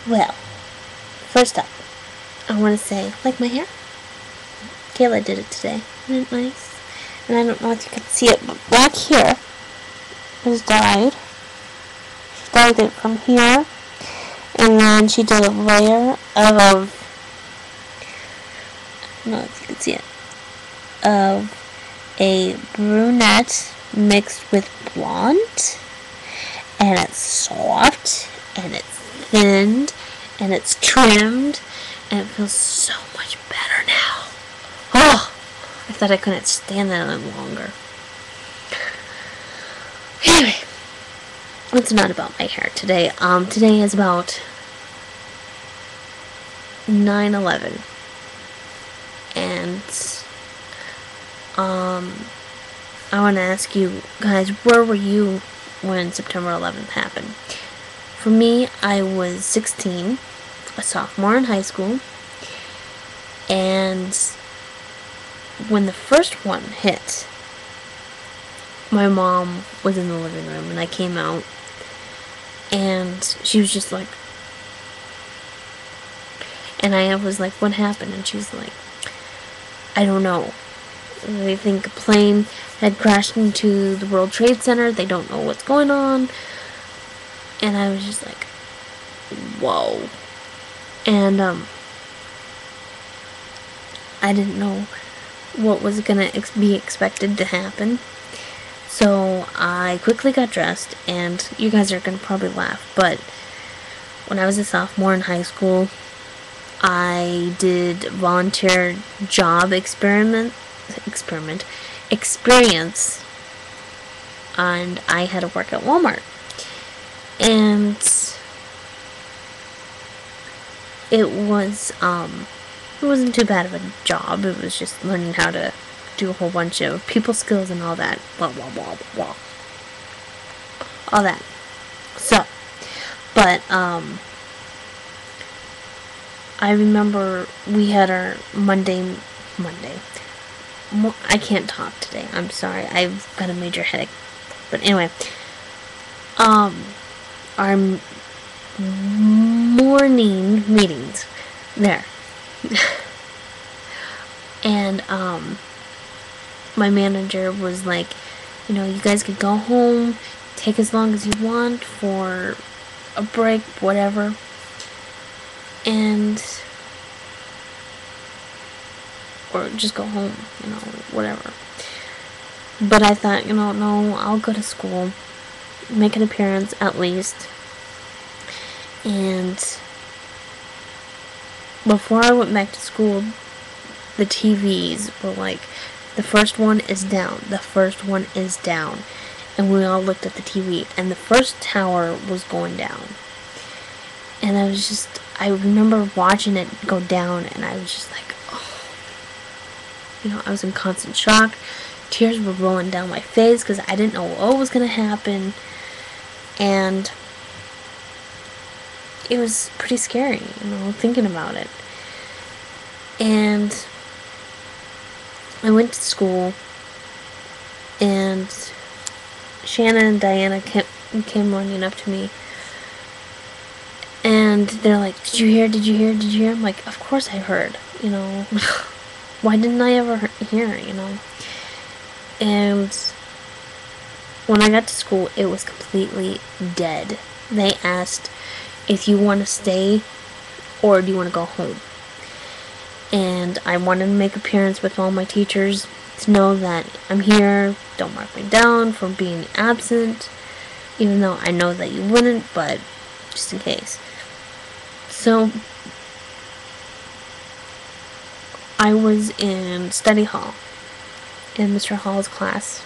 Well, first up, I want to say, like my hair? Kayla did it today. Isn't it nice? And I don't know if you can see it, but back here is dyed. She dyed it from here, and then she did a layer of, I don't know if you can see it, of a brunette mixed with blonde, and it's soft, and it's thinned, and it's trimmed, and it feels so much better now. Oh, I thought I couldn't stand that any longer. Anyway, it's not about my hair today. Today is about 9/11, and I want to ask you guys, where were you when September 11th happened? For me, I was 16, a sophomore in high school, and when the first one hit, my mom was in the living room, and I came out, and she was just like, and I was like, what happened? And she's like, I don't know. They think a plane had crashed into the World Trade Center. They don't know what's going on. And I was just like, whoa. And I didn't know what was going to be expected to happen. So I quickly got dressed, and you guys are going to probably laugh, but when I was a sophomore in high school, I did volunteer job experience, and I had to work at Walmart. And it wasn't too bad of a job. It was just learning how to do a whole bunch of people skills and all that. Blah, blah, blah, blah. All that. So, but, I remember we had our Monday. I can't talk today. I'm sorry. I've got a major headache. But anyway, our morning meetings there. And my manager was like, you guys could go home, take as long as you want for a break, whatever. Or just go home, whatever. But I thought, no, I'll go to school, make an appearance at least. And before I went back to school, the TVs were like, the first one is down, the first one is down. And we all looked at the TV, and the first tower was going down. And I remember watching it go down, and I was just like, I was in constant shock. Tears were rolling down my face because I didn't know what was going to happen. And it was pretty scary, thinking about it. And I went to school, and Shannon and Diana came running up to me. And they're like, did you hear? I'm like, of course I heard, Why didn't I ever hear, And when I got to school, it was completely dead. They asked if you want to stay or do you want to go home. And I wanted to make appearance with all my teachers to know that I'm here. Don't mark me down for being absent, even though I know that you wouldn't, but just in case. So I was in study hall in Mr. Hall's class,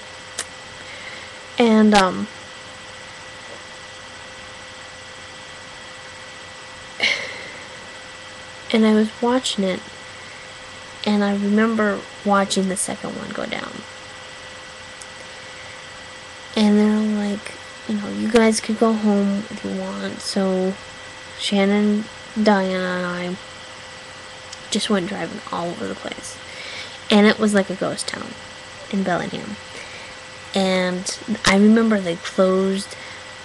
and I was watching it, and I remember watching the second one go down. And they're like, you guys could go home if you want. So Shannon, Diana, and I just went driving all over the place. And it was like a ghost town in Bellingham. And I remember they closed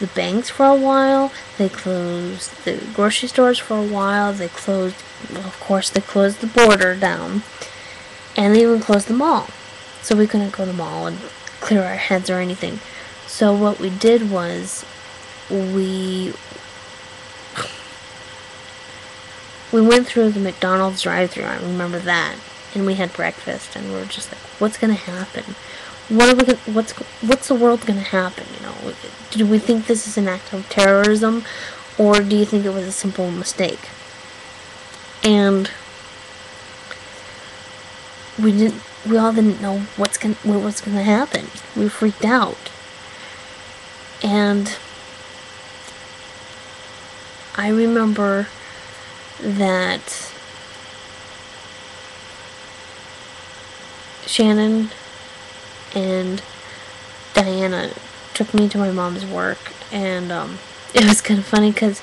the banks for a while. They closed the grocery stores for a while. They closed, well, of course, they closed the border down. And they even closed the mall. So we couldn't go to the mall and clear our heads or anything. So what we did was we went through the McDonald's drive-thru. I remember that. And we had breakfast, and we were just like, what's going to happen? What's the world going to happen? You know, do we think this is an act of terrorism, or do you think it was a simple mistake? And we all didn't know what was going to happen. We freaked out. And I remember that Shannon and Diana took me to my mom's work, and it was kind of funny because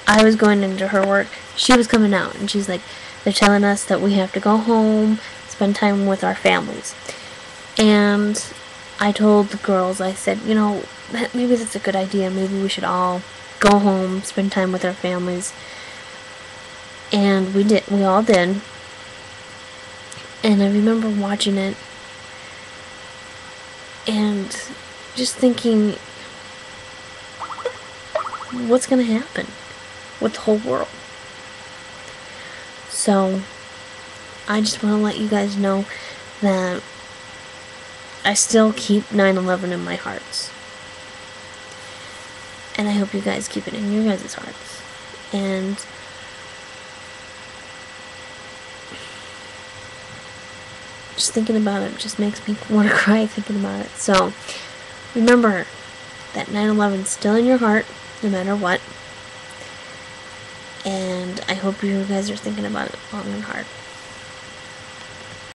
I was going into her work, she was coming out, and she's like, they're telling us that we have to go home, spend time with our families. And I told the girls, I said, you know, maybe that's a good idea, maybe we should all go home, spend time with our families. And we all did. And I remember watching it and just thinking, what's going to happen with the whole world? So, I just want to let you guys know that I still keep 9/11 in my hearts. And I hope you guys keep it in your guys' hearts. And just thinking about it just makes me want to cry thinking about it. So, remember that 9/11 is still in your heart, no matter what. And I hope you guys are thinking about it long and hard.